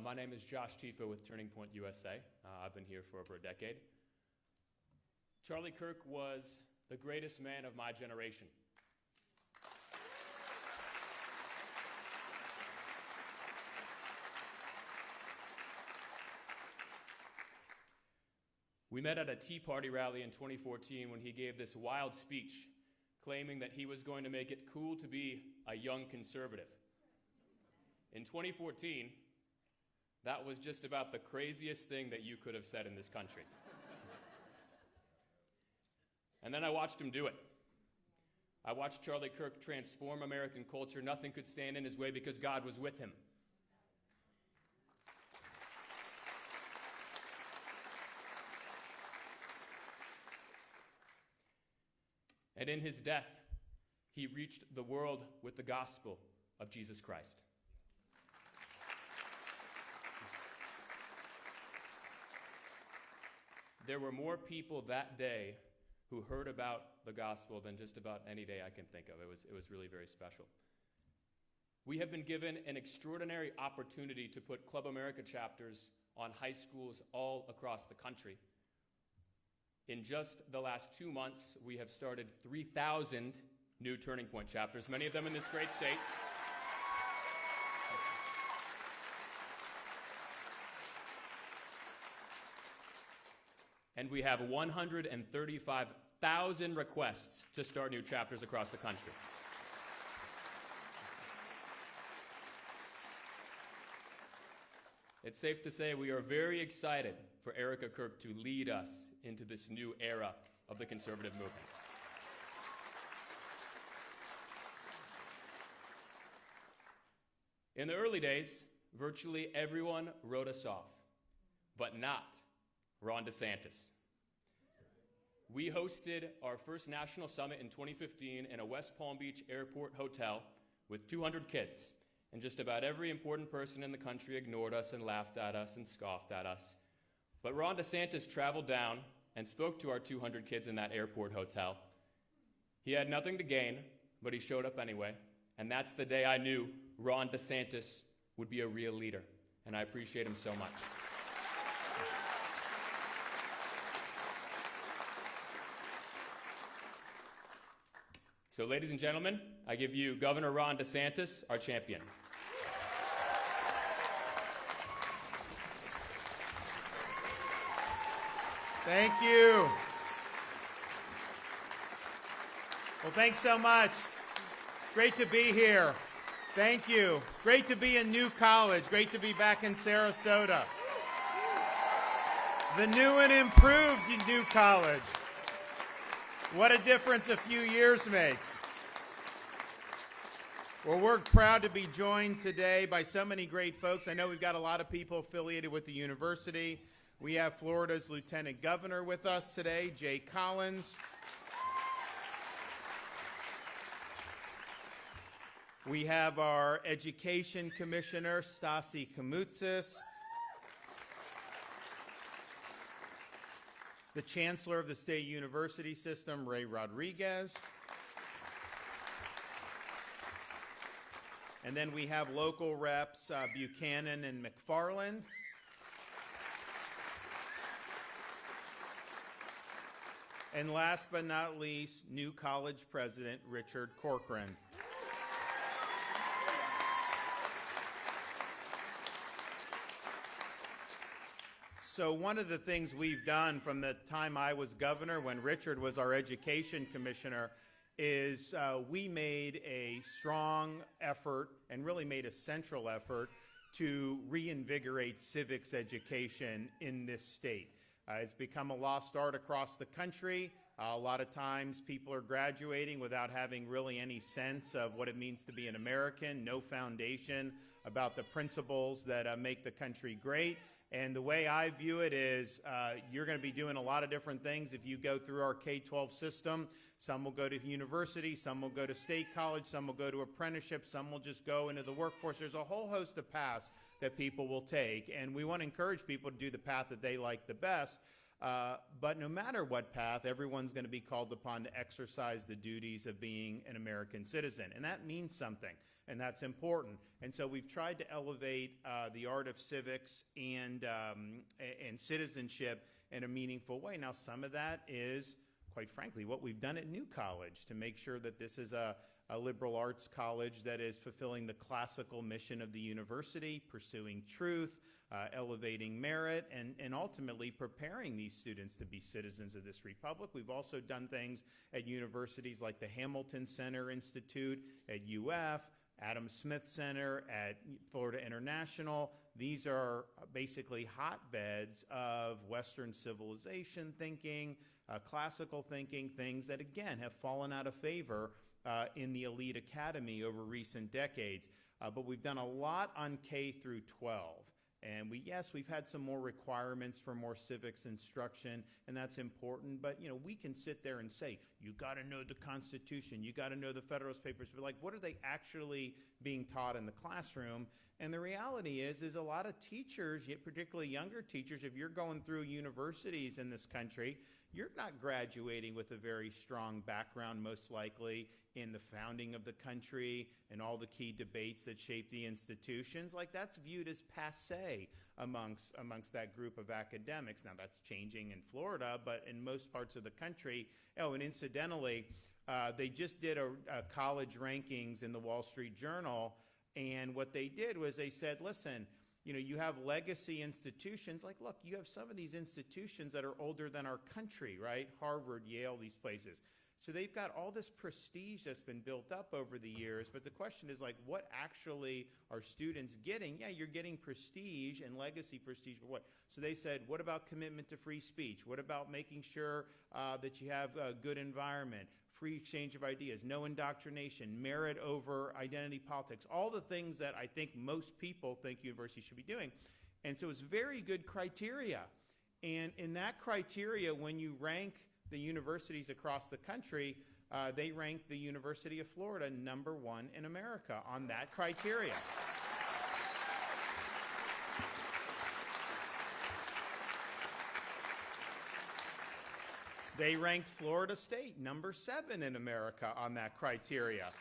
My name is Josh Tifa with Turning Point USA. I've been here for over a decade. Charlie Kirk was the greatest man of my generation. We met at a Tea Party rally in 2014 when he gave this wild speech claiming that he was going to make it cool to be a young conservative. In 2014, that was just about the craziest thing that you could have said in this country. And then I watched him do it. I watched Charlie Kirk transform American culture. Nothing could stand in his way because God was with him. And in his death, he reached the world with the gospel of Jesus Christ. There were more people that day who heard about the gospel than just about any day I can think of. It was really very special. We have been given an extraordinary opportunity to put Club America chapters on high schools all across the country. In just the last 2 months, we have started 3,000 new Turning Point chapters, many of them in this great state. And we have 135,000 requests to start new chapters across the country. It's safe to say we are very excited for Erica Kirk to lead us into this new era of the conservative movement. In the early days, virtually everyone wrote us off, but not Ron DeSantis. We hosted our first national summit in 2015 in a West Palm Beach airport hotel with 200 kids, and just about every important person in the country ignored us and laughed at us and scoffed at us. But Ron DeSantis traveled down and spoke to our 200 kids in that airport hotel. He had nothing to gain, but he showed up anyway, and that's the day I knew Ron DeSantis would be a real leader, and I appreciate him so much. So, ladies and gentlemen, I give you Governor Ron DeSantis, our champion. Thank you. Well, thanks so much. Great to be here. Thank you. Great to be in New College. Great to be back in Sarasota. The new and improved New College. What a difference a few years makes. Well, we're proud to be joined today by so many great folks. I know we've got a lot of people affiliated with the university. We have Florida's Lieutenant Governor with us today, Jay Collins. We have our Education Commissioner, Stasi Kamoutsis. The Chancellor of the State University System, Ray Rodriguez. And then we have local reps, Buchanan and McFarland. And last but not least, New College President, Richard Corcoran. So one of the things we've done from the time I was governor, when Richard was our education commissioner, is we made a strong effort and really made a central effort to reinvigorate civics education in this state. It's become a lost art across the country. A lot of times people are graduating without having really any sense of what it means to be an American, no foundation about the principles that make the country great. And the way I view it is you're going to be doing a lot of different things if you go through our K-12 system. Some will go to university, some will go to state college, some will go to apprenticeship, some will just go into the workforce. There's a whole host of paths that people will take, and we want to encourage people to do the path that they like the best. But no matter what path, everyone's going to be called upon to exercise the duties of being an American citizen. And that means something, and that's important. And so we've tried to elevate the art of civics and citizenship in a meaningful way. Now, some of that is, quite frankly, what we've done at New College to make sure that this is a liberal arts college that is fulfilling the classical mission of the university, pursuing truth, elevating merit, and ultimately preparing these students to be citizens of this republic. We've also done things at universities like the Hamilton Center Institute at UF, Adam Smith Center at Florida International. These are basically hotbeds of Western civilization thinking, classical thinking, things that, again, have fallen out of favor in the elite academy over recent decades. But we've done a lot on K through 12. And we've had some more requirements for more civics instruction, and that's important. But, we can sit there and say, you got to know the Constitution, you got to know the Federalist Papers. But, what are they actually being taught in the classroom? And the reality is a lot of teachers, particularly younger teachers, if you're going through universities in this country, you're not graduating with a very strong background, most likely, in the founding of the country and all the key debates that shape the institutions. That's viewed as passé amongst that group of academics. Now, that's changing in Florida, but in most parts of the country. Oh, and incidentally, they just did a college rankings in the Wall Street Journal, and what they did was they said, listen, you have legacy institutions. Look, you have some of these institutions that are older than our country, right? Harvard, Yale, these places. So they've got all this prestige that's been built up over the years, but the question is, what actually are students getting? Yeah, you're getting prestige and legacy prestige, but what? So they said, what about commitment to free speech? What about making sure that you have a good environment, free exchange of ideas, no indoctrination, merit over identity politics, all the things that I think most people think universities should be doing. And so it's very good criteria. And in that criteria, when you rank the universities across the country, they rank the University of Florida #1 in America on that criteria. They ranked Florida State #7 in America on that criteria.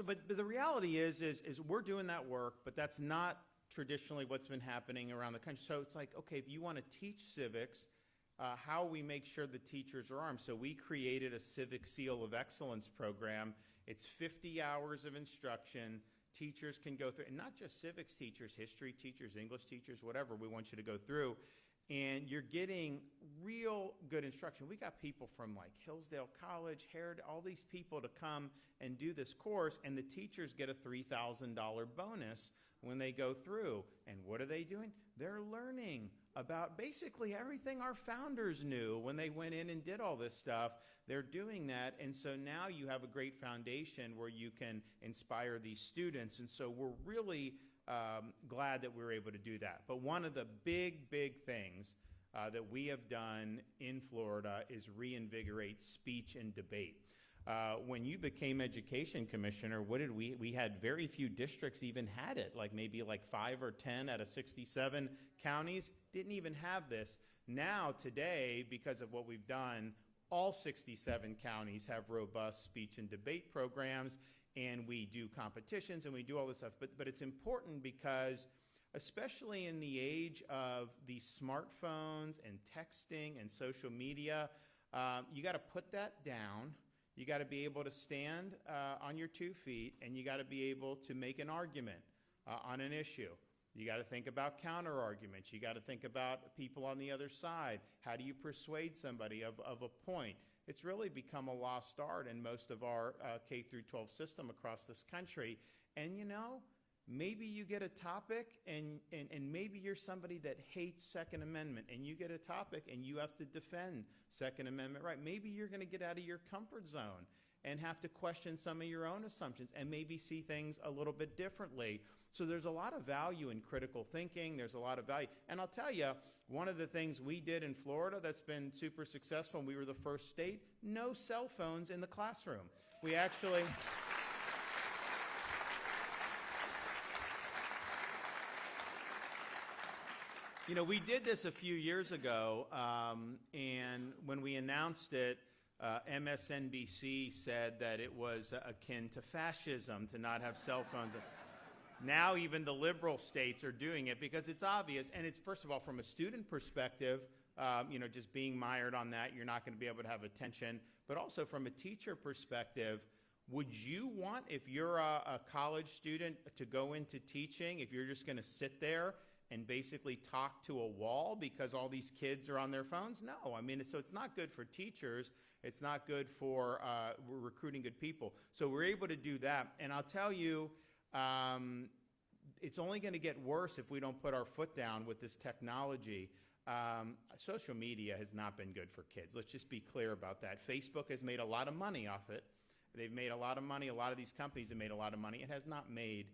But the reality is we're doing that work, but that's not traditionally what's been happening around the country. So it's okay, if you want to teach civics, how we make sure the teachers are armed. So we created a Civic Seal of Excellence program. It's 50 hours of instruction. Teachers can go through, and not just civics teachers, history teachers, English teachers, whatever, we want you to go through. And you're getting real good instruction. We got people from Hillsdale College, Herod, all these people to come and do this course, and the teachers get a $3,000 bonus when they go through. And what are they doing? They're learning about basically everything our founders knew when they went in and did all this stuff. They're doing that, and so now you have a great foundation where you can inspire these students. And so we're really glad that we were able to do that. But one of the big things that we have done in Florida is reinvigorate speech and debate. When you became education commissioner, what did we had very few districts even had it, maybe 5 or 10 out of 67 counties didn't even have this. Now, today, because of what we've done, all 67 counties have robust speech and debate programs, and we do competitions and we do all this stuff. But it's important because, especially in the age of these smartphones and texting and social media, you got to put that down. You got to be able to stand on your 2 feet, and you got to be able to make an argument on an issue. You got to think about counter arguments. You got to think about people on the other side. How do you persuade somebody of a point? It's really become a lost art in most of our K through 12 system across this country. And maybe you get a topic, and maybe you're somebody that hates Second Amendment, and you get a topic and you have to defend Second Amendment right. Maybe you're going to get out of your comfort zone and have to question some of your own assumptions and maybe see things a little bit differently. So there's a lot of value in critical thinking. There's a lot of value. And I'll tell you, one of the things we did in Florida that's been super successful, and we were the first state, no cell phones in the classroom. We actually... You know, we did this a few years ago, and when we announced it, MSNBC said that it was akin to fascism to not have cell phones. Now even the liberal states are doing it because it's obvious, and it's, first of all, from a student perspective, you know, just being mired on that, you're not going to be able to have attention, but also from a teacher perspective, would you want, if you're a college student, to go into teaching, if you're just going to sit there and basically talk to a wall because all these kids are on their phones? No, I mean, so it's not good for teachers. It's not good for recruiting good people. So we're able to do that. And I'll tell you, it's only going to get worse if we don't put our foot down with this technology. Social media has not been good for kids. Let's just be clear about that. Facebook has made a lot of money off it. They've made a lot of money. A lot of these companies have made a lot of money. It has not made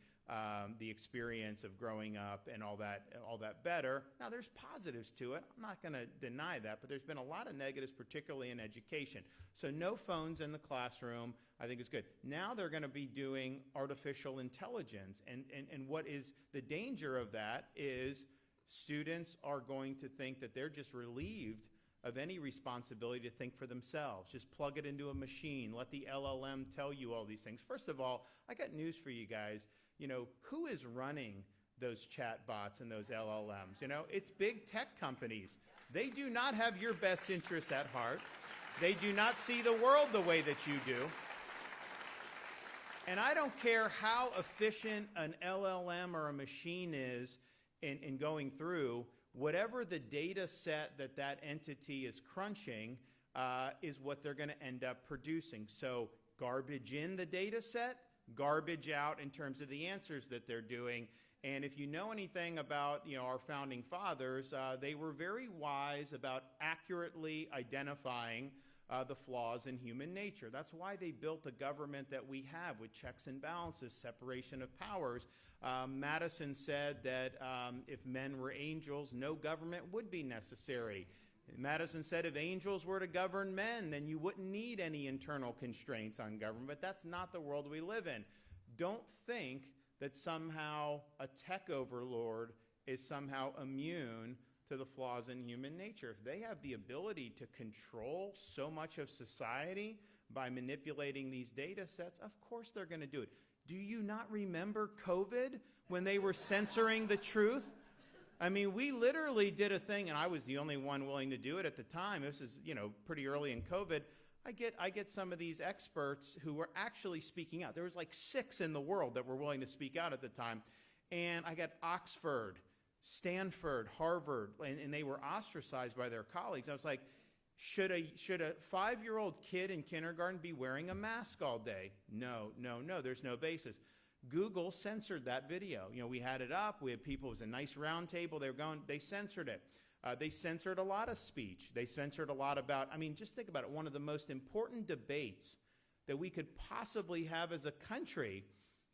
the experience of growing up and all that better. Now, there's positives to it. I'm not going to deny that, but there's been a lot of negatives, particularly in education. So no phones in the classroom, I think is good. Now they're going to be doing artificial intelligence, and what is the danger of that is students are going to think that they're just relieved of any responsibility to think for themselves. Just plug it into a machine. Let the LLM tell you all these things. First of all, I got news for you guys. You know, who is running those chat bots and those LLMs? You know, it's big tech companies. They do not have your best interests at heart. They do not see the world the way that you do. And I don't care how efficient an LLM or a machine is in going through, whatever the data set that entity is crunching is what they're going to end up producing. So garbage in the data set, garbage out in terms of the answers that they're doing. And if you know anything about, you know, our founding fathers, they were very wise about accurately identifying the flaws in human nature. That's why they built the government that we have with checks and balances, separation of powers. Madison said that if men were angels, no government would be necessary. Madison said if angels were to govern men, then you wouldn't need any internal constraints on government. But that's not the world we live in. Don't think that somehow a tech overlord is somehow immune to the flaws in human nature. If they have the ability to control so much of society by manipulating these data sets, of course they're going to do it. Do you not remember COVID when they were censoring the truth? I mean, we literally did a thing, and I was the only one willing to do it at the time. This is, you know, pretty early in COVID. I get some of these experts who were actually speaking out. There was like 6 in the world that were willing to speak out at the time. And I got Oxford, Stanford, Harvard, and they were ostracized by their colleagues. I was like, should a 5-year-old kid in kindergarten be wearing a mask all day? No, there's no basis. Google censored that video. You know, we had it up. We had people, it was a nice round table. They censored it. They censored a lot of speech. They censored a lot about, I mean, just think about it. One of the most important debates that we could possibly have as a country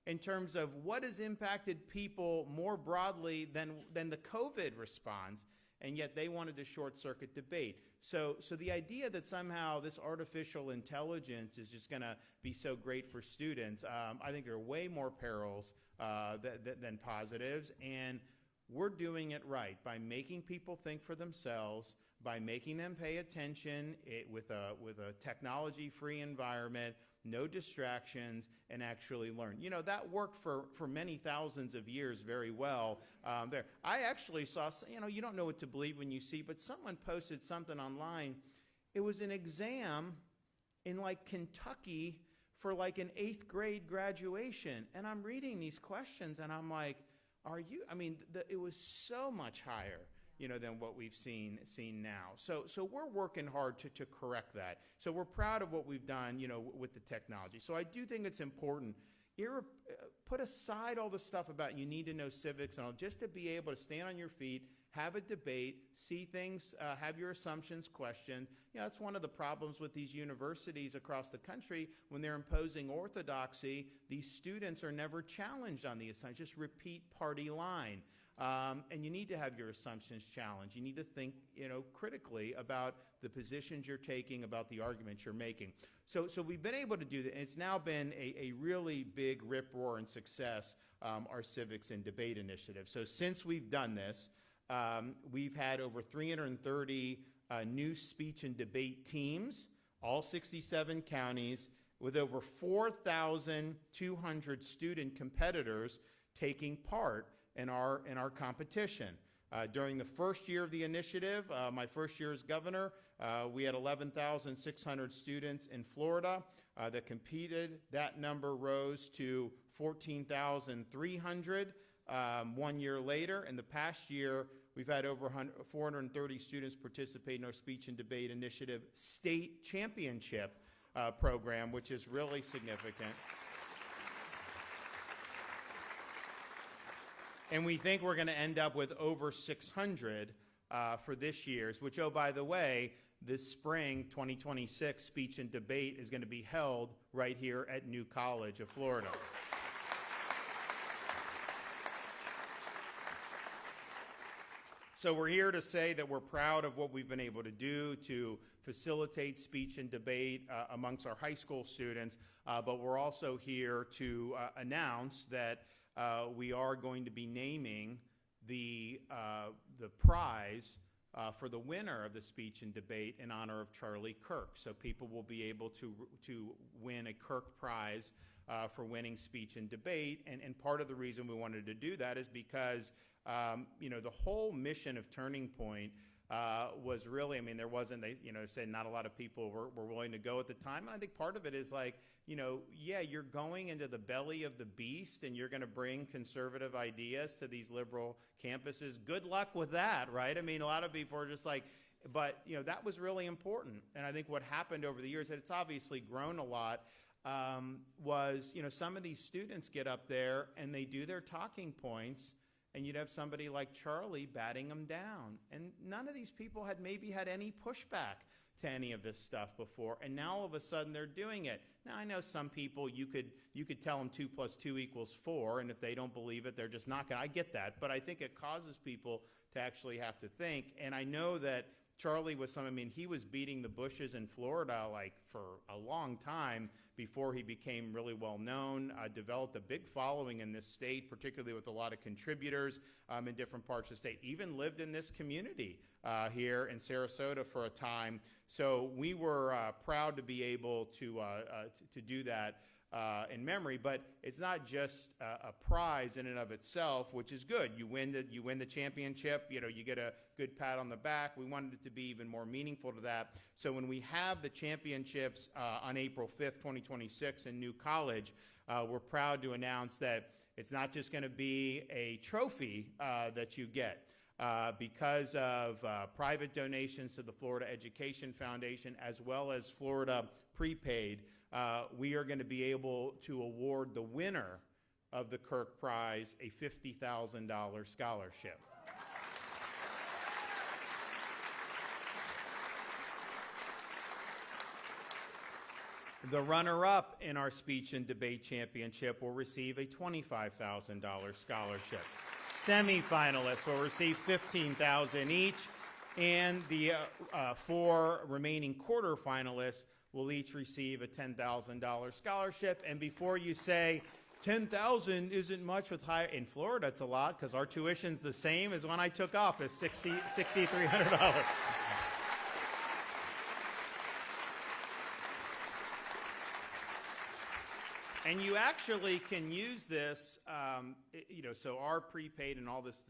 in terms of what has impacted people more broadly than the COVID response, and yet they wanted to short-circuit debate. So the idea that somehow this artificial intelligence is just going to be so great for students, I think there are way more perils than positives, and we're doing it right by making people think for themselves, by making them pay attention with a technology-free environment, no distractions, and actually learn. You know, that worked for many thousands of years very well there. I actually saw, you know, you don't know what to believe when you see, but someone posted something online. It was an exam in like Kentucky for like an 8th grade graduation. And I'm reading these questions and I'm like, it was so much higher, you know, than what we've seen now. So we're working hard to correct that. So we're proud of what we've done, you know, with the technology. So I do think it's important. Put aside all the stuff about you need to know civics and all, just to be able to stand on your feet, have a debate, see things, have your assumptions questioned. You know, that's one of the problems with these universities across the country. When they're imposing orthodoxy, these students are never challenged on the assumption. Just repeat party line. And you need to have your assumptions challenged. You need to think, you know, critically about the positions you're taking, about the arguments you're making. So we've been able to do that, and it's now been a really big rip-roar and success, our Civics and Debate initiative. So since we've done this, We've had over 330 new speech and debate teams, all 67 counties, with over 4,200 student competitors taking part in our competition. During the first year of the initiative, my first year as governor, we had 11,600 students in Florida that competed. That number rose to 14,300 1 year later. In the past year, we've had over 430 students participate in our Speech and Debate Initiative State Championship program, which is really significant. And we think we're going to end up with over 600 for this year's, which, oh, by the way, this spring, 2026 Speech and Debate is going to be held right here at New College of Florida. So we're here to say that we're proud of what we've been able to do to facilitate speech and debate amongst our high school students, but we're also here to announce that we are going to be naming the prize for the winner of the speech and debate in honor of Charlie Kirk. So people will be able to win a Kirk Prize for winning speech and debate. And part of the reason we wanted to do that is because the whole mission of Turning Point was really, there wasn't, said not a lot of people were willing to go at the time. And I think part of it is like, you're going into the belly of the beast and you're going to bring conservative ideas to these liberal campuses. Good luck with that, right? A lot of people are just like, but, that was really important. And I think what happened over the years, and it's obviously grown a lot, was, some of these students get up there and they do their talking points, and you'd have somebody like Charlie batting them down. And none of these people had maybe had any pushback to any of this stuff before, and now all of a sudden they're doing it. Now, I know some people, you could tell them 2 + 2 = 4, and if they don't believe it, they're just not going to. I get that, but I think it causes people to actually have to think. And I know that Charlie was he was beating the bushes in Florida like for a long time before he became really well known, developed a big following in this state, particularly with a lot of contributors in different parts of the state, even lived in this community here in Sarasota for a time. So we were proud to be able to do that in memory, but it's not just a prize in and of itself, which is good. You win the championship, you get a good pat on the back. We wanted it to be even more meaningful to that. So when we have the championships on April 5th, 2026 in New College, we're proud to announce that it's not just going to be a trophy that you get. Because of private donations to the Florida Education Foundation as well as Florida Prepaid, we are going to be able to award the winner of the Kirk Prize a $50,000 scholarship. The runner-up in our Speech and Debate Championship will receive a $25,000 scholarship. Semifinalists will receive $15,000 each, and the 4 remaining quarterfinalists will each receive a $10,000 scholarship. And before you say, $10,000 isn't much with high, in Florida it's a lot because our tuition's the same as when I took office, $6,300. And you actually can use this, so our prepaid and all this,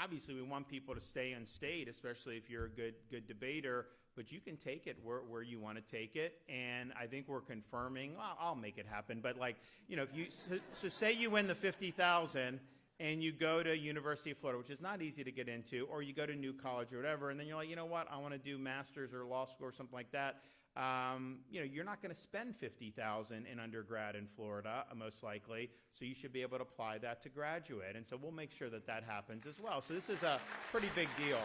obviously we want people to stay in state, especially if you're a good debater, but you can take it where you want to take it. And I think we're confirming, I'll make it happen, but so say you win the $50,000 and you go to University of Florida, which is not easy to get into, or you go to New College or whatever, and then you're like, you know what, I want to do master's or law school or something like that. You're not going to spend $50,000 in undergrad in Florida, most likely, so you should be able to apply that to graduate. And so we'll make sure that happens as well. So this is a pretty big deal.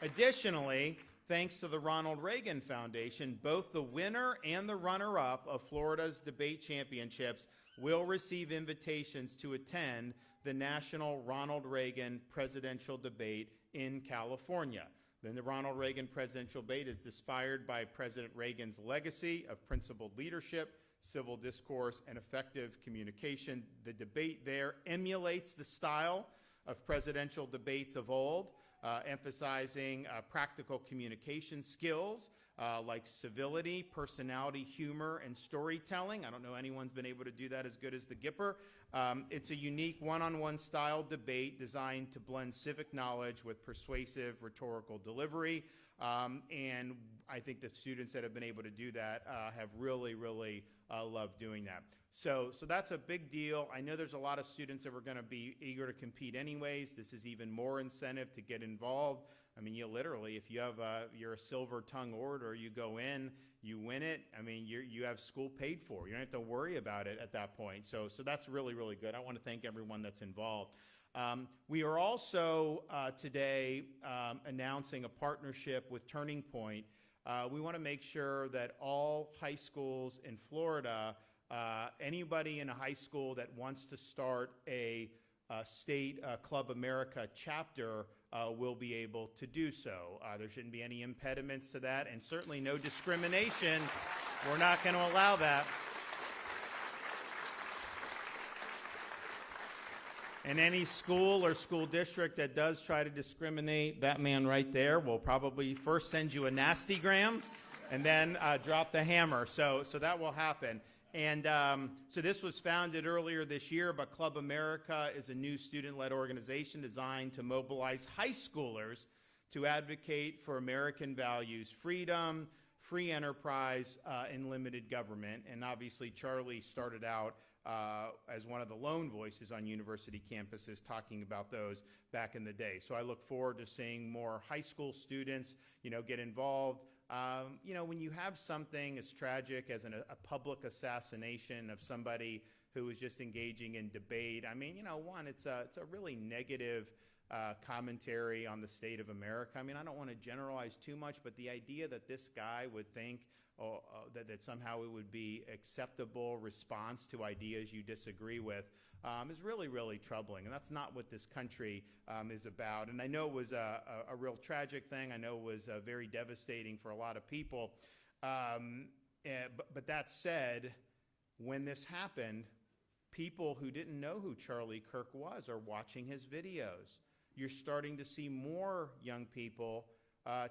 Additionally, thanks to the Ronald Reagan Foundation, both the winner and the runner-up of Florida's debate championships will receive invitations to attend the National Ronald Reagan Presidential Debate in California. The Ronald Reagan Presidential Debate is inspired by President Reagan's legacy of principled leadership, civil discourse, and effective communication. The debate there emulates the style of presidential debates of old, emphasizing practical communication skills like civility, personality, humor, and storytelling. I don't know anyone's been able to do that as good as the Gipper. It's a unique one-on-one style debate designed to blend civic knowledge with persuasive rhetorical delivery. And I think that students that have been able to do that have really loved doing that. So that's a big deal. I know there's a lot of students that were going to be eager to compete anyways. This is even more incentive to get involved. I mean, you literally, if you have you're a silver tongue orator, you go in, you win it. I mean, you have school paid for. You don't have to worry about it at that point. So that's really good. I want to thank everyone that's involved. We are also today announcing a partnership with Turning Point. We want to make sure that all high schools in Florida, anybody in a high school that wants to start a state Club America chapter will be able to do so. There shouldn't be any impediments to that, and certainly no discrimination. We're not going to allow that. And any school or school district that does try to discriminate, that man right there will probably first send you a nastygram and then drop the hammer. So that will happen. And so this was founded earlier this year, but Club America is a new student-led organization designed to mobilize high schoolers to advocate for American values, freedom, free enterprise, and limited government. And obviously, Charlie started out as one of the lone voices on university campuses talking about those back in the day. So I look forward to seeing more high school students, get involved. When you have something as tragic as a public assassination of somebody who was just engaging in debate, I mean, one, it's a really negative commentary on the state of America. I mean, I don't want to generalize too much, but the idea that this guy would think that somehow it would be acceptable response to ideas you disagree with is really troubling. And that's not what this country is about. And I know it was a real tragic thing. I know it was very devastating for a lot of people. But that said, when this happened, people who didn't know who Charlie Kirk was are watching his videos. You're starting to see more young people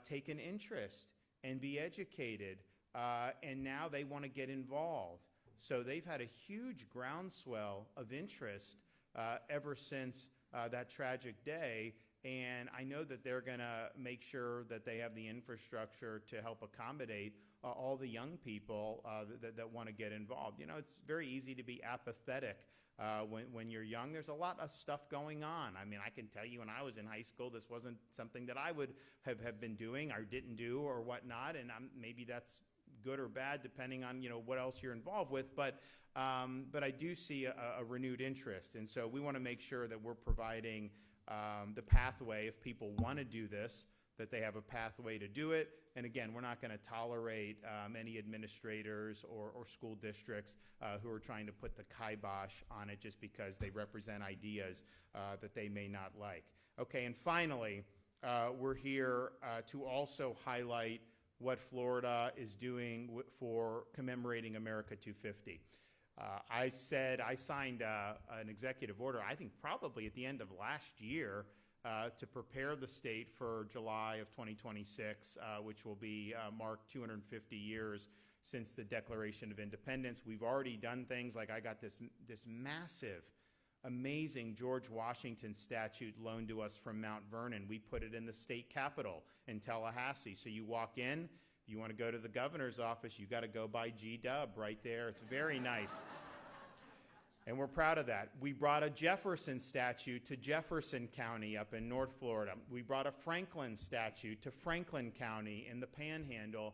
take an interest and be educated. And now they want to get involved. So they've had a huge groundswell of interest ever since that tragic day. And I know that they're going to make sure that they have the infrastructure to help accommodate all the young people that want to get involved. It's very easy to be apathetic when you're young. There's a lot of stuff going on. I mean, I can tell you when I was in high school, this wasn't something that I would have been doing or didn't do or whatnot. And maybe that's good or bad, depending on what else you're involved with, but I do see a renewed interest, and so we want to make sure that we're providing the pathway if people want to do this, that they have a pathway to do it. And again, we're not going to tolerate any administrators or school districts who are trying to put the kibosh on it just because they represent ideas that they may not like. Okay, and finally, we're here to also highlight what Florida is doing for Commemorating America 250. I signed an executive order, I think probably at the end of last year, to prepare the state for July of 2026, which will be marked 250 years since the Declaration of Independence. We've already done things like I got this massive, amazing George Washington statue loaned to us from Mount Vernon. We put it in the state capitol in Tallahassee. So you walk in, you want to go to the governor's office, you got to go by G-Dub right there. It's very nice. And we're proud of that. We brought a Jefferson statue to Jefferson County up in North Florida. We brought a Franklin statue to Franklin County in the Panhandle.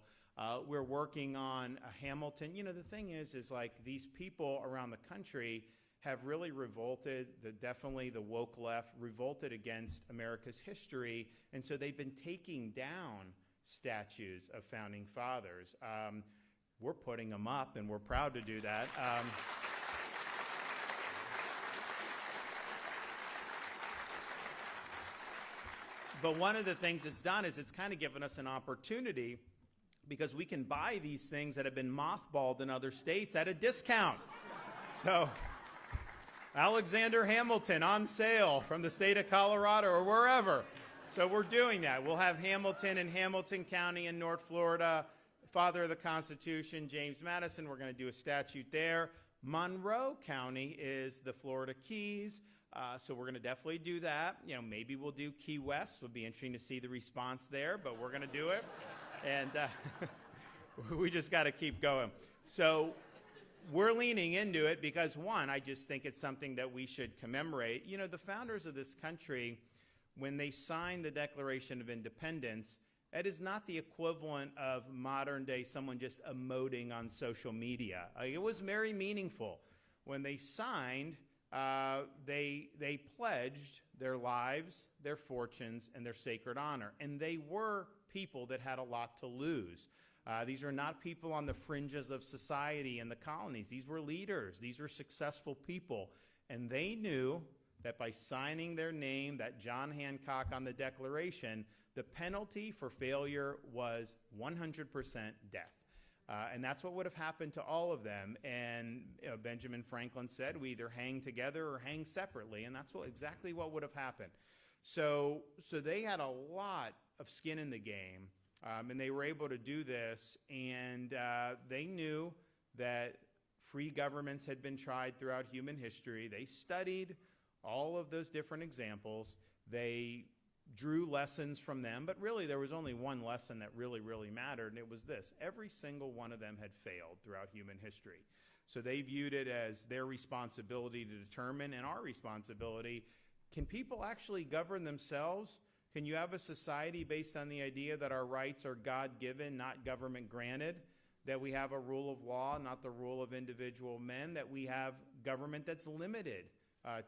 We're working on a Hamilton. The thing is like these people around the country have really revolted, definitely the woke left, revolted against America's history, and so they've been taking down statues of founding fathers. We're putting them up, and we're proud to do that. But one of the things it's done is it's kind of given us an opportunity because we can buy these things that have been mothballed in other states at a discount. So Alexander Hamilton on sale from the state of Colorado or wherever. So we're doing that. We'll have Hamilton in Hamilton County in North Florida, father of the Constitution, James Madison. We're going to do a statute there. Monroe County is the Florida Keys. So we're going to definitely do that. You know, maybe we'll do Key West. It'll be interesting to see the response there, but we're going to do it. And we just got to keep going. So we're leaning into it because, one, I just think it's something that we should commemorate. You know, the founders of this country, when they signed the Declaration of Independence, that is not the equivalent of modern day someone just emoting on social media. It was very meaningful. When they signed, they pledged their lives, their fortunes, and their sacred honor. And they were people that had a lot to lose. These are not people on the fringes of society in the colonies. These were leaders. These were successful people. And they knew that by signing their name, that John Hancock on the Declaration, the penalty for failure was 100% death. And that's what would have happened to all of them. And Benjamin Franklin said, we either hang together or hang separately. And that's exactly what would have happened. So they had a lot of skin in the game, and they were able to do this. And they knew that free governments had been tried throughout human history. They studied all of those different examples. They drew lessons from them, but really there was only one lesson that really mattered, and it was this. Every single one of them had failed throughout human history. So they viewed it as their responsibility to determine, and our responsibility, can people actually govern themselves? Can you have a society based on the idea that our rights are God-given, not government-granted? That we have a rule of law, not the rule of individual men? That we have government that's limited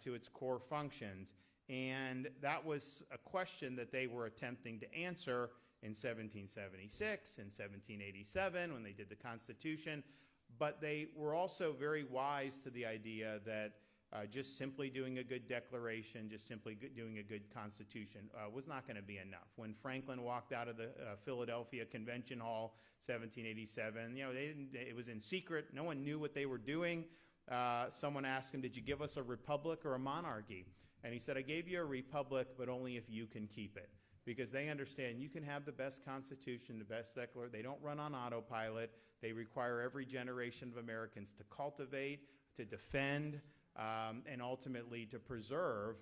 to its core functions? And that was a question that they were attempting to answer in 1776, in 1787, when they did the Constitution. But they were also very wise to the idea that just simply doing a good declaration, just simply doing a good Constitution was not going to be enough. When Franklin walked out of the Philadelphia Convention Hall, 1787, you know, it was in secret. No one knew what they were doing. Someone asked him, did you give us a republic or a monarchy? And he said, I gave you a republic, but only if you can keep it. Because they understand you can have the best Constitution, the best declaration. They don't run on autopilot. They require every generation of Americans to cultivate, to defend, and ultimately to preserve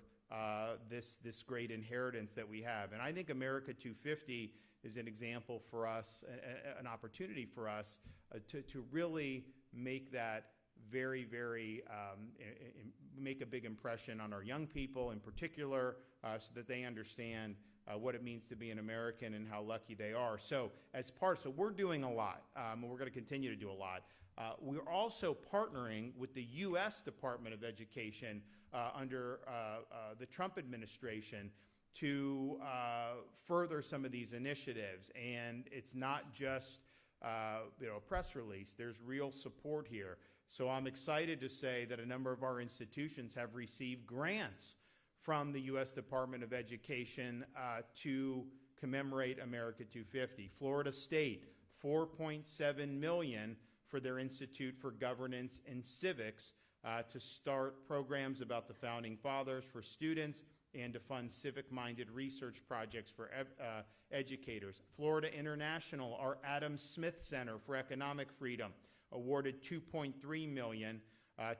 this great inheritance that we have. And I think America 250 is an example for us, an opportunity for us to really make that very make a big impression on our young people in particular, so that they understand what it means to be an American and how lucky they are. So we're doing a lot, and we're going to continue to do a lot. We're also partnering with the U.S. Department of Education under the Trump administration to further some of these initiatives. And it's not just a press release. There's real support here. So I'm excited to say that a number of our institutions have received grants from the U.S. Department of Education to commemorate America 250. Florida State, $4.7 million for their Institute for Governance and Civics to start programs about the Founding Fathers for students and to fund civic-minded research projects for educators. Florida International, our Adam Smith Center for Economic Freedom, awarded $2.3 million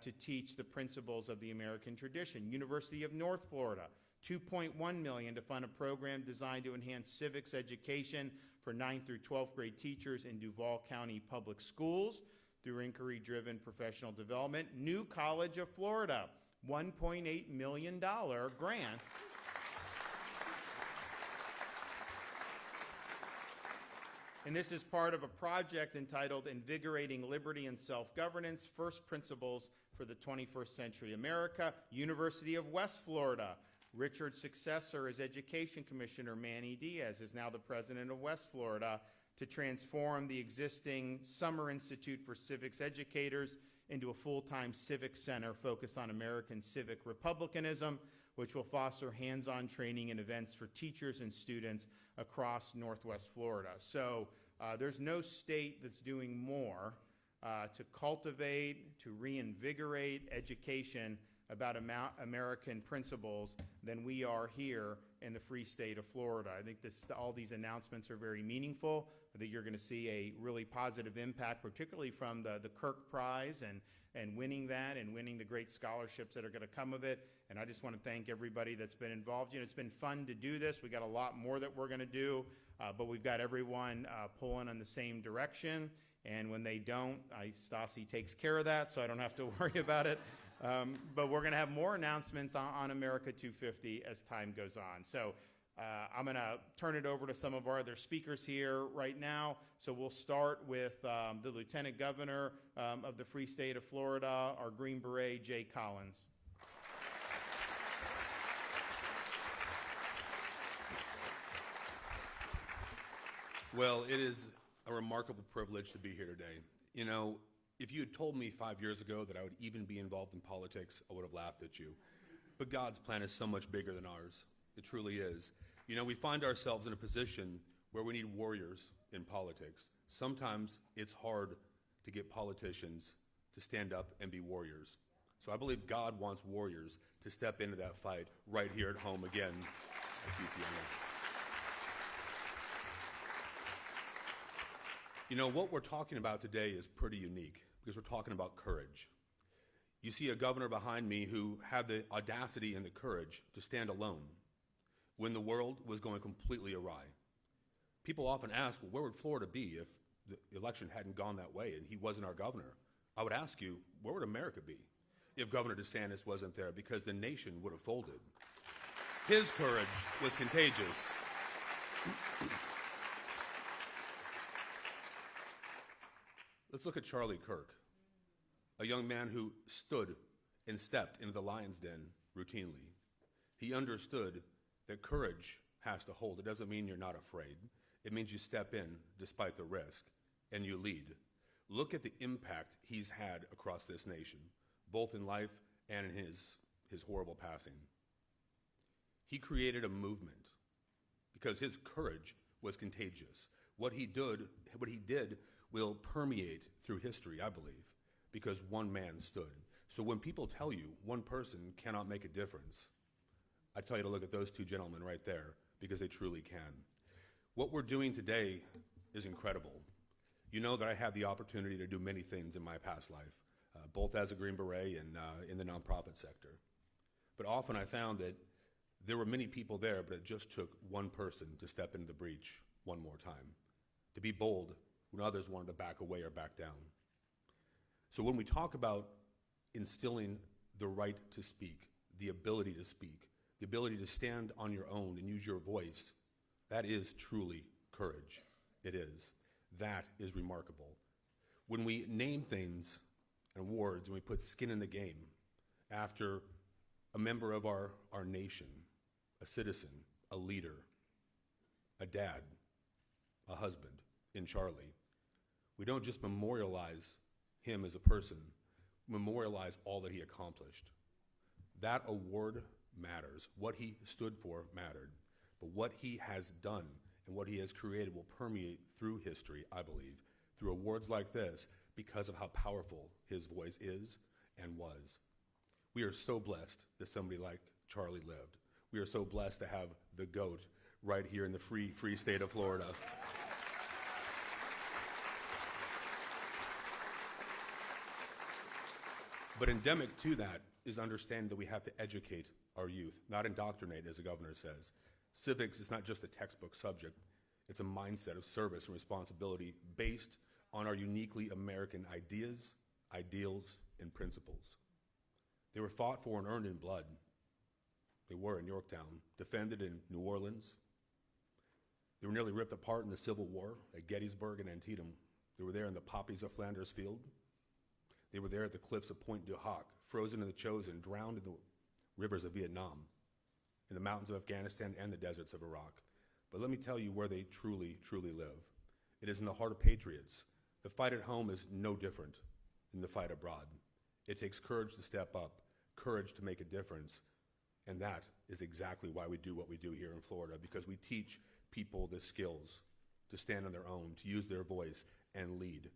to teach the principles of the American tradition. University of North Florida, $2.1 million to fund a program designed to enhance civics education for 9th through 12th grade teachers in Duval County Public Schools through inquiry-driven professional development. New College of Florida, $1.8 million grant. And this is part of a project entitled Invigorating Liberty and Self-Governance, First Principles for the 21st Century America. University of West Florida. Richard's successor as Education Commissioner, Manny Diaz, is now the president of West Florida to transform the existing Summer Institute for Civics Educators into a full-time civic center focused on American civic republicanism. which will foster hands-on training and events for teachers and students across Northwest Florida. So there's no state that's doing more to cultivate, to reinvigorate education about American principles than we are here in the free state of Florida. I think all these announcements are very meaningful. I think you're going to see a really positive impact, particularly from the Kirk Prize and winning that and winning the great scholarships that are going to come of it. And I just want to thank everybody that's been involved. You know, it's been fun to do this. We got a lot more that we're going to do, but we've got everyone pulling in the same direction. And when they don't, Stasi takes care of that, so I don't have to worry about it. But we're going to have more announcements on America 250 as time goes on. So I'm going to turn it over to some of our other speakers here right now. So we'll start with the Lieutenant Governor of the Free State of Florida, our Green Beret, Jay Collins. Well, it is a remarkable privilege to be here today. You know, if you had told me 5 years ago that I would even be involved in politics, I would have laughed at you. But God's plan is so much bigger than ours. It truly is. You know, we find ourselves in a position where we need warriors in politics. Sometimes it's hard to get politicians to stand up and be warriors. So I believe God wants warriors to step into that fight right here at home again at UPNA. You know, what we're talking about today is pretty unique because we're talking about courage. You see a governor behind me who had the audacity and the courage to stand alone when the world was going completely awry. People often ask, well, where would Florida be if the election hadn't gone that way and he wasn't our governor? I would ask you, where would America be if Governor DeSantis wasn't there? Because the nation would have folded. His courage was contagious. Let's look at Charlie Kirk, a young man who stood and stepped into the lion's den routinely. He understood that courage has to hold. It doesn't mean you're not afraid. It means you step in despite the risk and you lead. Look at the impact he's had across this nation, both in life and in his horrible passing. He created a movement because his courage was contagious. What he did will permeate through history, I believe, because one man stood. So when people tell you one person cannot make a difference, I tell you to look at those two gentlemen right there because they truly can. What we're doing today is incredible. You know that I had the opportunity to do many things in my past life, both as a Green Beret and in the nonprofit sector. But often I found that there were many people there, but it just took one person to step into the breach one more time, to be bold when others wanted to back away or back down. So when we talk about instilling the right to speak, the ability to speak, the ability to stand on your own and use your voice, that is truly courage. It is. That is remarkable. When we name things and awards, and we put skin in the game after a member of our nation, a citizen, a leader, a dad, a husband in Charlie, we don't just memorialize him as a person, memorialize all that he accomplished. That award matters. What he stood for mattered. But what he has done and what he has created will permeate through history, I believe, through awards like this because of how powerful his voice is and was. We are so blessed that somebody like Charlie lived. We are so blessed to have the GOAT right here in the free state of Florida. But endemic to that is understanding that we have to educate our youth, not indoctrinate, as the governor says. Civics is not just a textbook subject. It's a mindset of service and responsibility based on our uniquely American ideas, ideals, and principles. They were fought for and earned in blood. They were in Yorktown, defended in New Orleans. They were nearly ripped apart in the Civil War at Gettysburg and Antietam. They were there in the poppies of Flanders Field. They were there at the cliffs of Pointe du Hoc, frozen in the Chosin, drowned in the rivers of Vietnam, in the mountains of Afghanistan and the deserts of Iraq. But let me tell you where they truly, truly live. It is in the heart of patriots. The fight at home is no different than the fight abroad. It takes courage to step up, courage to make a difference, And that is exactly why we do what we do here in Florida, because we teach people the skills to stand on their own, to use their voice and lead.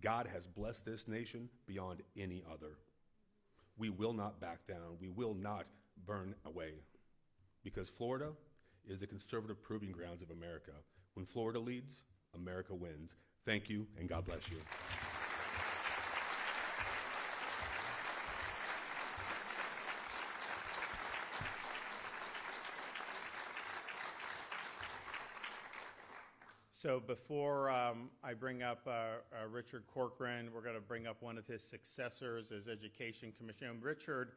God has blessed this nation beyond any other. We will not back down. We will not burn away, because Florida is the conservative proving grounds of America. When Florida leads, America wins. Thank you, and God bless you. So before I bring up Richard Corcoran, we're going to bring up one of his successors as Education Commissioner. And Richard,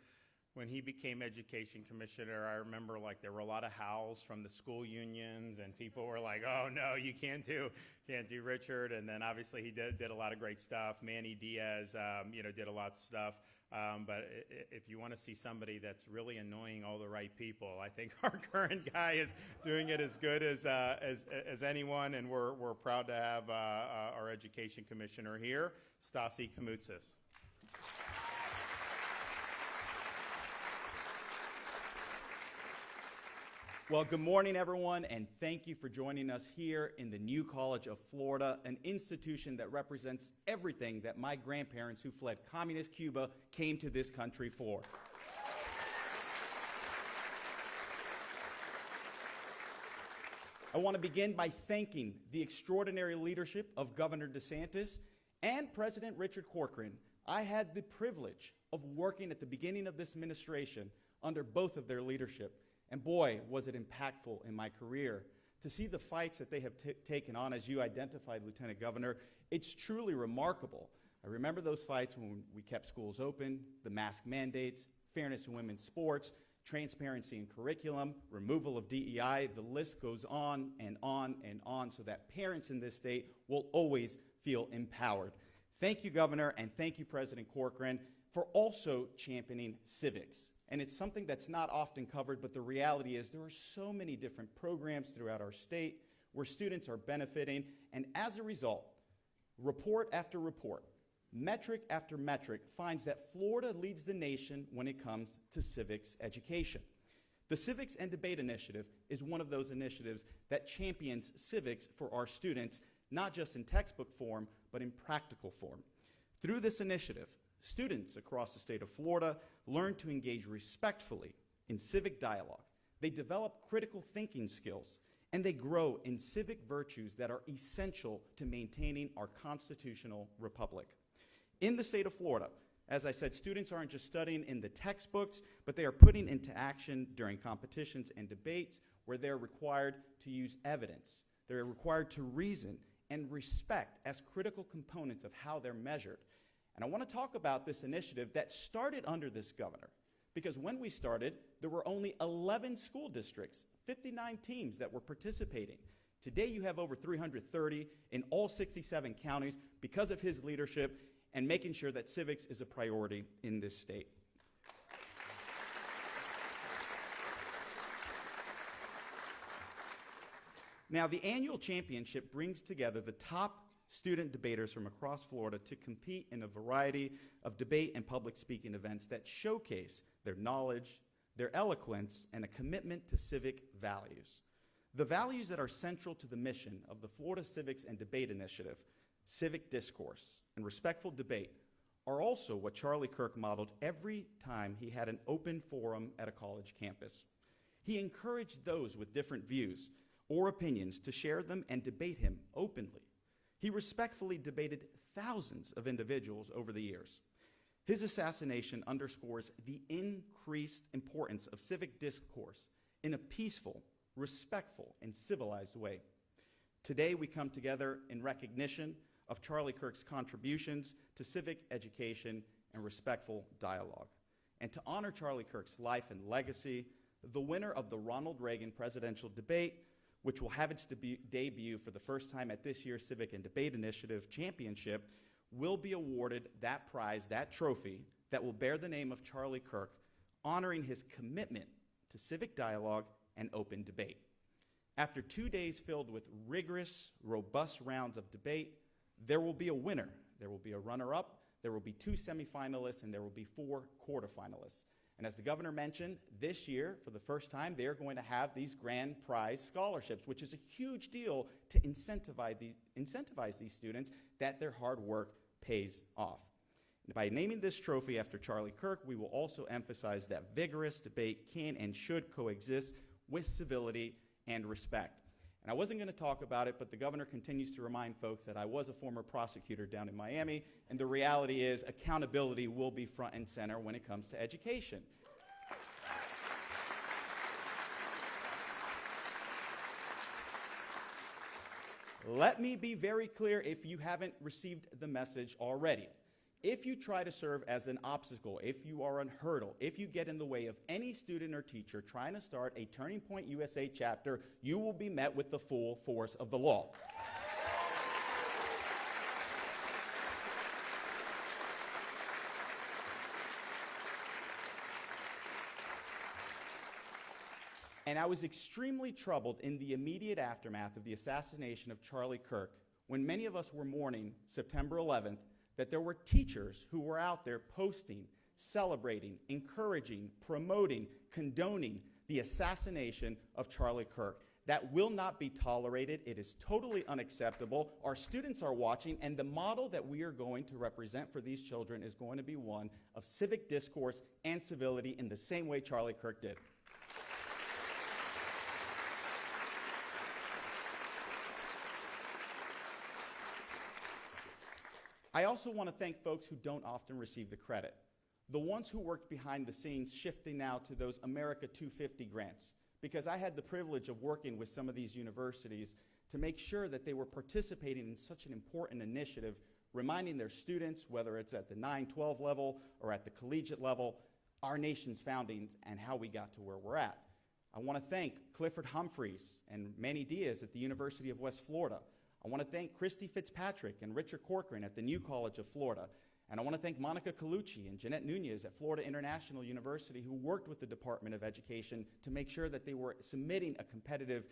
when he became Education Commissioner, I remember like there were a lot of howls from the school unions, and people were like, "Oh no, you can't do Richard." And then obviously he did a lot of great stuff. Manny Diaz, did a lot of stuff. But if you want to see somebody that's really annoying all the right people, I think our current guy is doing it as good as anyone, and we're proud to have our Education Commissioner here, Stasi Kamoutsis. Well, good morning, everyone, and thank you for joining us here in the New College of Florida, an institution that represents everything that my grandparents who fled communist Cuba came to this country for. I want to begin by thanking the extraordinary leadership of Governor DeSantis and President Richard Corcoran. I had the privilege of working at the beginning of this administration under both of their leadership. And boy, was it impactful in my career. To see the fights that they have taken on, as you identified, Lieutenant Governor, it's truly remarkable. I remember those fights when we kept schools open, the mask mandates, fairness in women's sports, transparency in curriculum, removal of DEI. The list goes on and on and on, so that parents in this state will always feel empowered. Thank you, Governor, and thank you, President Corcoran, for also championing civics. And it's something that's not often covered, but the reality is there are so many different programs throughout our state where students are benefiting, and as a result, report after report, metric after metric finds that Florida leads the nation when it comes to civics education. The Civics and Debate Initiative is one of those initiatives that champions civics for our students, not just in textbook form, but in practical form. Through this initiative, students across the state of Florida learn to engage respectfully in civic dialogue. They develop critical thinking skills, and they grow in civic virtues that are essential to maintaining our constitutional republic. In the state of Florida, as I said, students aren't just studying in the textbooks, but they are putting into action during competitions and debates where they're required to use evidence. They're required to reason and respect as critical components of how they're measured. And I want to talk about this initiative that started under this governor, because when we started, there were only 11 school districts, 59 teams that were participating. Today, you have over 330 in all 67 counties because of his leadership and making sure that civics is a priority in this state. Now, the annual championship brings together the top student debaters from across Florida to compete in a variety of debate and public speaking events that showcase their knowledge, their eloquence, and a commitment to civic values. The values that are central to the mission of the Florida Civics and Debate Initiative, civic discourse and respectful debate, are also what Charlie Kirk modeled every time he had an open forum at a college campus. He encouraged those with different views or opinions to share them and debate him openly. He respectfully debated thousands of individuals over the years. His assassination underscores the increased importance of civic discourse in a peaceful, respectful, and civilized way. Today, we come together in recognition of Charlie Kirk's contributions to civic education and respectful dialogue. And to honor Charlie Kirk's life and legacy, the winner of the Ronald Reagan presidential debate, which will have its debut for the first time at this year's Civic and Debate Initiative Championship, will be awarded that prize, that trophy, that will bear the name of Charlie Kirk, honoring his commitment to civic dialogue and open debate. After 2 days filled with rigorous, robust rounds of debate, there will be a winner, there will be a runner-up, there will be 2 semifinalists, and there will be 4 quarterfinalists. And as the governor mentioned, this year, for the first time, they're going to have these grand prize scholarships, which is a huge deal to incentivize these students that their hard work pays off. And by naming this trophy after Charlie Kirk, we will also emphasize that vigorous debate can and should coexist with civility and respect. And I wasn't going to talk about it, but the governor continues to remind folks that I was a former prosecutor down in Miami, and the reality is accountability will be front and center when it comes to education. Let me be very clear if you haven't received the message already. If you try to serve as an obstacle, if you are a hurdle, if you get in the way of any student or teacher trying to start a Turning Point USA chapter, you will be met with the full force of the law. And I was extremely troubled in the immediate aftermath of the assassination of Charlie Kirk, when many of us were mourning September 11th, that there were teachers who were out there posting, celebrating, encouraging, promoting, condoning the assassination of Charlie Kirk. That will not be tolerated. It is totally unacceptable. Our students are watching, and the model that we are going to represent for these children is going to be one of civic discourse and civility in the same way Charlie Kirk did. I also want to thank folks who don't often receive the credit. The ones who worked behind the scenes, shifting now to those America 250 grants, because I had the privilege of working with some of these universities to make sure that they were participating in such an important initiative, reminding their students, whether it's at the 9-12 level or at the collegiate level, our nation's foundings and how we got to where we're at. I want to thank Clifford Humphreys and Manny Diaz at the University of West Florida. I want to thank Christy Fitzpatrick and Richard Corcoran at the New College of Florida. And I want to thank Monica Colucci and Jeanette Nunez at Florida International University, who worked with the Department of Education to make sure that they were submitting a competitive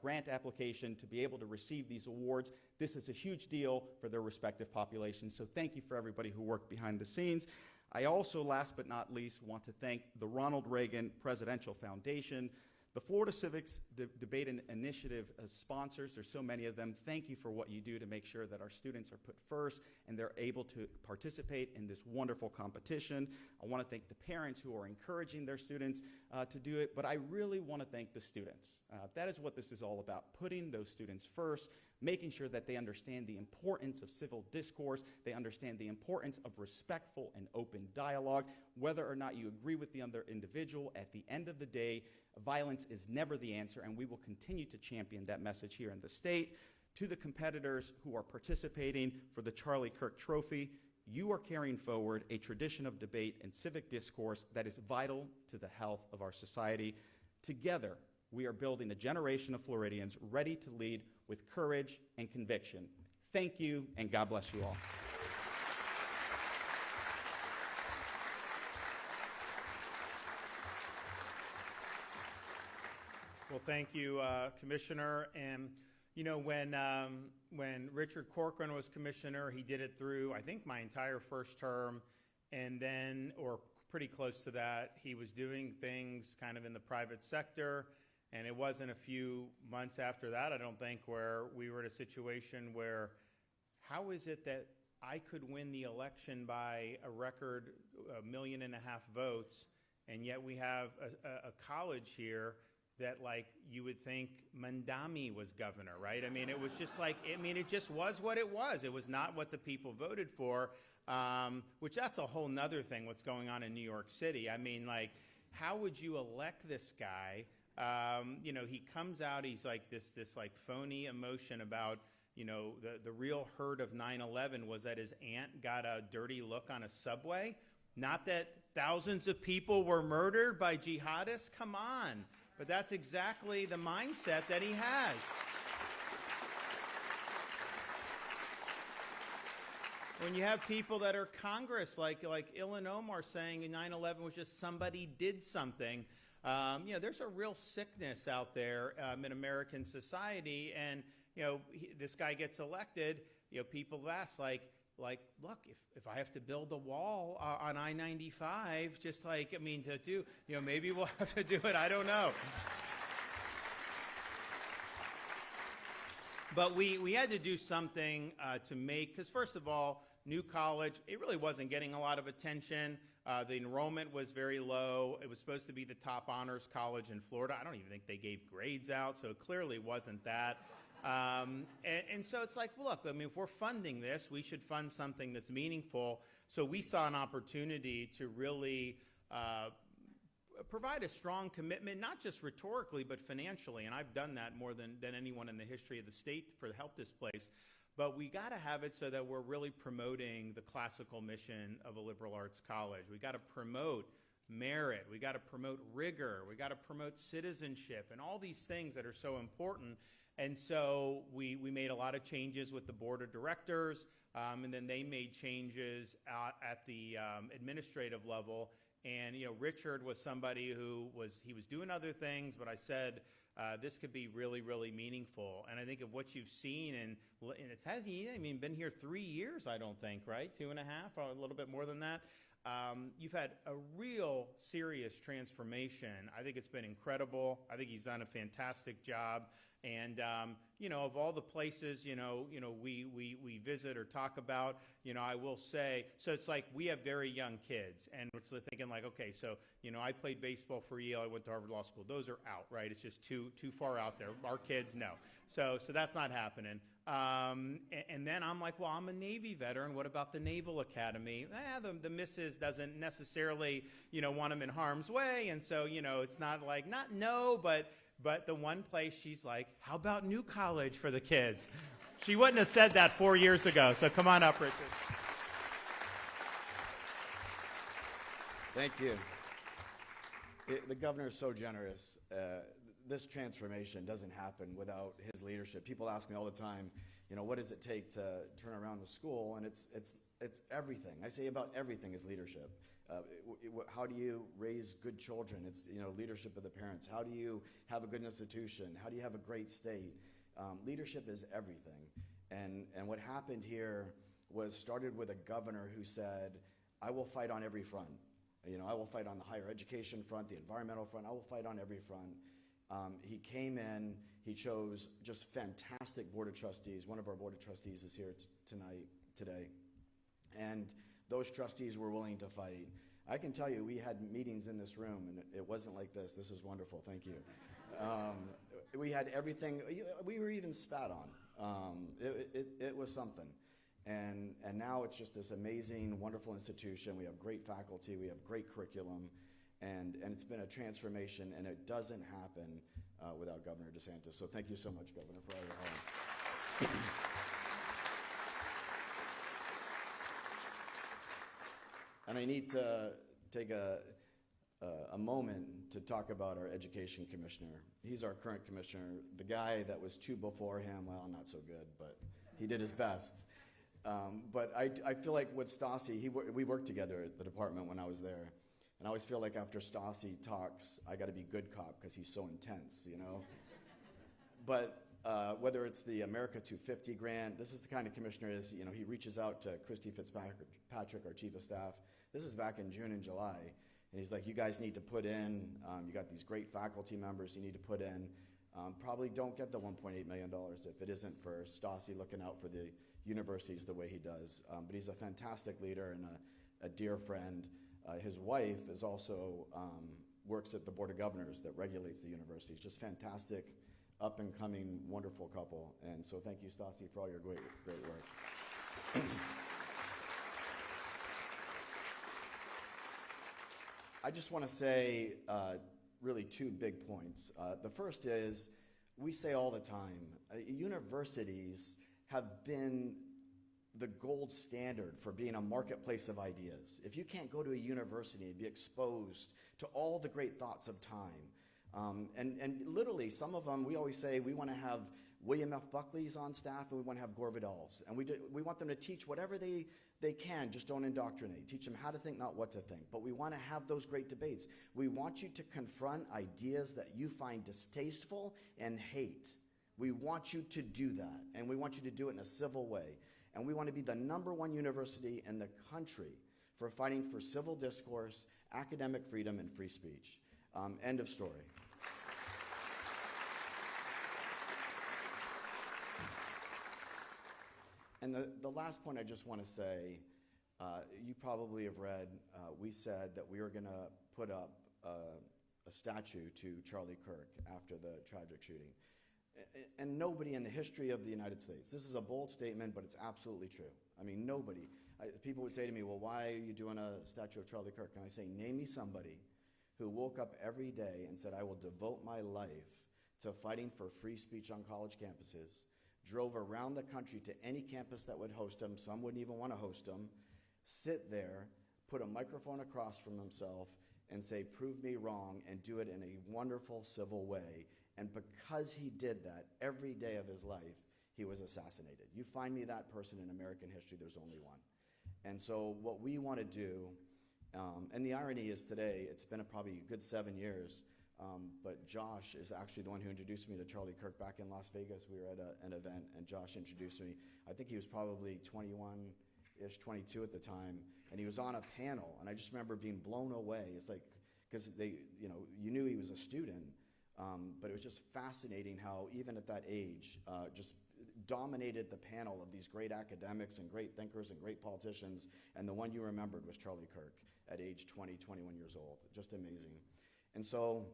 grant application to be able to receive these awards. This is a huge deal for their respective populations, so thank you for everybody who worked behind the scenes. I also, last but not least, want to thank the Ronald Reagan Presidential Foundation, the Florida Civics Debate Initiative sponsors. There's so many of them. Thank you for what you do to make sure that our students are put first and they're able to participate in this wonderful competition. I want to thank the parents who are encouraging their students to do it, but I really want to thank the students. That is what this is all about, putting those students first, making sure that they understand the importance of civil discourse, they understand the importance of respectful and open dialogue, whether or not you agree with the other individual. At the end of the day, violence is never the answer, and we will continue to champion that message here in the state. To the competitors who are participating for the Charlie Kirk Trophy, you are carrying forward a tradition of debate and civic discourse that is vital to the health of our society. Together, we are building a generation of Floridians ready to lead with courage and conviction. Thank you, and God bless you all. Well, thank you, Commissioner. And you know, when Richard Corcoran was commissioner, he did it through, I think, my entire first term, and then, or pretty close to that, he was doing things kind of in the private sector. And it wasn't a few months after that, I don't think, where we were in a situation where, how is it that I could win the election by a record 1.5 million votes, and yet we have a college here that, like, you would think Mandami was governor, right? I mean, it was just like, I mean, it just was what it was. It was not what the people voted for, which that's a whole nother thing, what's going on in New York City. I mean, like, how would you elect this guy? You know, he comes out, he's like this like phony emotion about, you know, the real hurt of 9/11 was that his aunt got a dirty look on a subway. Not that thousands of people were murdered by jihadists. Come on. But that's exactly the mindset that he has. When you have people that are Congress, like Ilhan Omar saying 9/11 was just somebody did something, you know, there's a real sickness out there in American society, and, you know, this guy gets elected, you know, people ask, like, like, look, if I have to build a wall on I-95, just like, I mean, to do, maybe we'll have to do it. I don't know. But we had to do something to make, because first of all, New College, it really wasn't getting a lot of attention. The enrollment was very low. It was supposed to be the top honors college in Florida. I don't even think they gave grades out, so it clearly wasn't that. And so it's like, well, look, I mean, if we're funding this, we should fund something that's meaningful. So we saw an opportunity to really provide a strong commitment, not just rhetorically, but financially. And I've done that more than anyone in the history of the state for help this place. But we got to have it so that we're really promoting the classical mission of a liberal arts college. We got to promote merit. We got to promote rigor. We got to promote citizenship and all these things that are so important. And so we made a lot of changes with the board of directors, and then they made changes at the administrative level. And Richard was somebody who was doing other things, but I said this could be really, really meaningful. And I think of what you've seen, and it has, been here 3 years, I don't think, right? 2.5, or a little bit more than that. You've had a real serious transformation. I think it's been incredible. I think he's done a fantastic job. And of all the places we visit or talk about, I will say, so it's like we have very young kids, and it's thinking like, okay, so I played baseball for Yale. I went to Harvard Law School. Those are out, right? It's just too far out there. Our kids, no. So that's not happening. And then I'm like, well, I'm a Navy veteran. What about the Naval Academy? The missus doesn't necessarily, want them in harm's way. And so, it's not like, not no, but the one place she's like, how about New College for the kids? She wouldn't have said that 4 years ago. So come on up, Richard. Thank you. The governor is so generous. This transformation doesn't happen without his leadership. People ask me all the time, what does it take to turn around the school? And it's everything. I say about everything is leadership. How do you raise good children? It's leadership of the parents. How do you have a good institution? How do you have a great state? Leadership is everything. And what happened here was started with a governor who said, I will fight on every front. I will fight on the higher education front, the environmental front. I will fight on every front. He came in, he chose just fantastic board of trustees. One of our board of trustees is here today. And those trustees were willing to fight. I can tell you, we had meetings in this room, and it wasn't like this. This is wonderful, thank you. We had everything, we were even spat on. It was something. And now it's just this amazing, wonderful institution. We have great faculty, we have great curriculum, and it's been a transformation, and it doesn't happen without Governor DeSantis. So thank you so much, Governor, for all your help. And I need to take a moment to talk about our education commissioner. He's our current commissioner. The guy that was two before him, well, not so good, but he did his best. But I feel like with Stassi, we worked together at the department when I was there. And I always feel like after Stassi talks, I got to be good cop because he's so intense, But whether it's the America 250 grant, this is the kind of commissioner is, he reaches out to Christy Fitzpatrick, our chief of staff. This is back in June and July. And he's like, you guys need to put in, you got these great faculty members you need to put in. Probably don't get the $1.8 million if it isn't for Stassi looking out for the universities the way he does. But he's a fantastic leader and a dear friend. His wife is also works at the Board of Governors that regulates the universities. Just fantastic, up-and-coming, wonderful couple. And so thank you, Stassi, for all your great work. I just want to say really two big points. The first is, we say all the time, universities have been the gold standard for being a marketplace of ideas. If you can't go to a university and be exposed to all the great thoughts of time, and literally some of them, we always say we want to have William F. Buckley's on staff and we want to have Gore Vidal's. And we want them to teach whatever they can, just don't indoctrinate. Teach them how to think, not what to think. But we want to have those great debates. We want you to confront ideas that you find distasteful and hate. We want you to do that, and we want you to do it in a civil way. And we want to be the #1 university in the country for fighting for civil discourse, academic freedom, and free speech. End of story. And the last point I just want to say, you probably have read, we said that we were going to put up a statue to Charlie Kirk after the tragic shooting. And nobody in the history of the United States, this is a bold statement, but it's absolutely true. I mean, nobody. People would say to me, well, why are you doing a statue of Charlie Kirk? And I say, name me somebody who woke up every day and said, I will devote my life to fighting for free speech on college campuses, drove around the country to any campus that would host them, some wouldn't even want to host them, sit there, put a microphone across from himself, and say, prove me wrong, and do it in a wonderful civil way. And because he did that, every day of his life, he was assassinated. You find me that person in American history, there's only one. And so what we want to do, and the irony is today, it's been probably a good 7 years, but Josh is actually the one who introduced me to Charlie Kirk back in Las Vegas. We were at an event, and Josh introduced me. I think he was probably 21-ish, 22 at the time, and he was on a panel, and I just remember being blown away. It's like, because you knew he was a student, but it was just fascinating how even at that age, just dominated the panel of these great academics and great thinkers and great politicians, and the one you remembered was Charlie Kirk at age 20, 21 years old. Just amazing. And so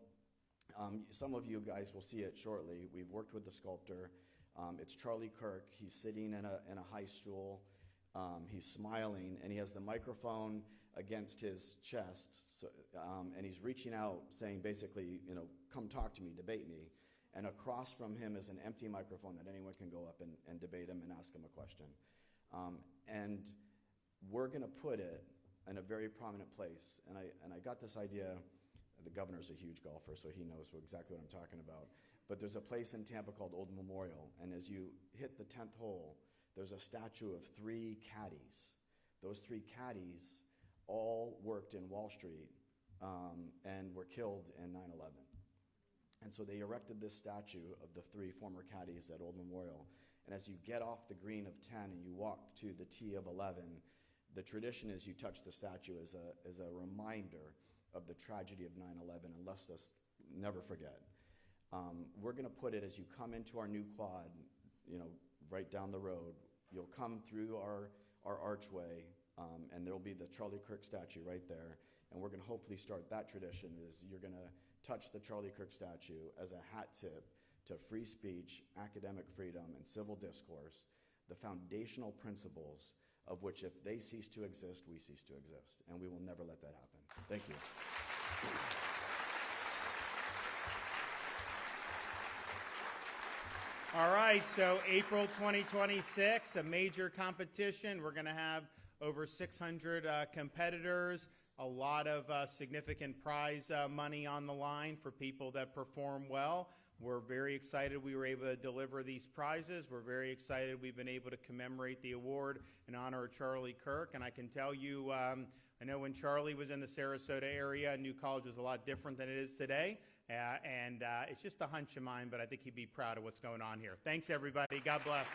some of you guys will see it shortly. We've worked with the sculptor. It's Charlie Kirk. He's sitting in a high stool. He's smiling, and he has the microphone against his chest, and he's reaching out saying basically, come talk to me, debate me. And across from him is an empty microphone that anyone can go up and debate him and ask him a question. And we're going to put it in a very prominent place. And I got this idea. The governor's a huge golfer, so he knows exactly what I'm talking about. But there's a place in Tampa called Old Memorial, and as you hit the 10th hole, there's a statue of 3 caddies. Those 3 caddies all worked in Wall Street and were killed in 9/11. And so they erected this statue of the 3 former caddies at Old Memorial. And as you get off the green of 10 and you walk to the tee of 11, the tradition is you touch the statue as a reminder of the tragedy of 9/11, and let's just never forget. We're going to put it as you come into our new quad, right down the road. You'll come through our archway, and there'll be the Charlie Kirk statue right there. And we're going to hopefully start that tradition is you're going to touch the Charlie Kirk statue as a hat tip to free speech, academic freedom, and civil discourse, the foundational principles of which if they cease to exist, we cease to exist. And we will never let that happen. Thank you. All right, so April 2026, a major competition. We're going to have over 600 competitors, a lot of significant prize money on the line for people that perform well. We're very excited we were able to deliver these prizes. We're very excited we've been able to commemorate the award in honor of Charlie Kirk. And I can tell you, I know when Charlie was in the Sarasota area, New College was a lot different than it is today. And it's just a hunch of mine, but I think he'd be proud of what's going on here. Thanks, everybody. God bless.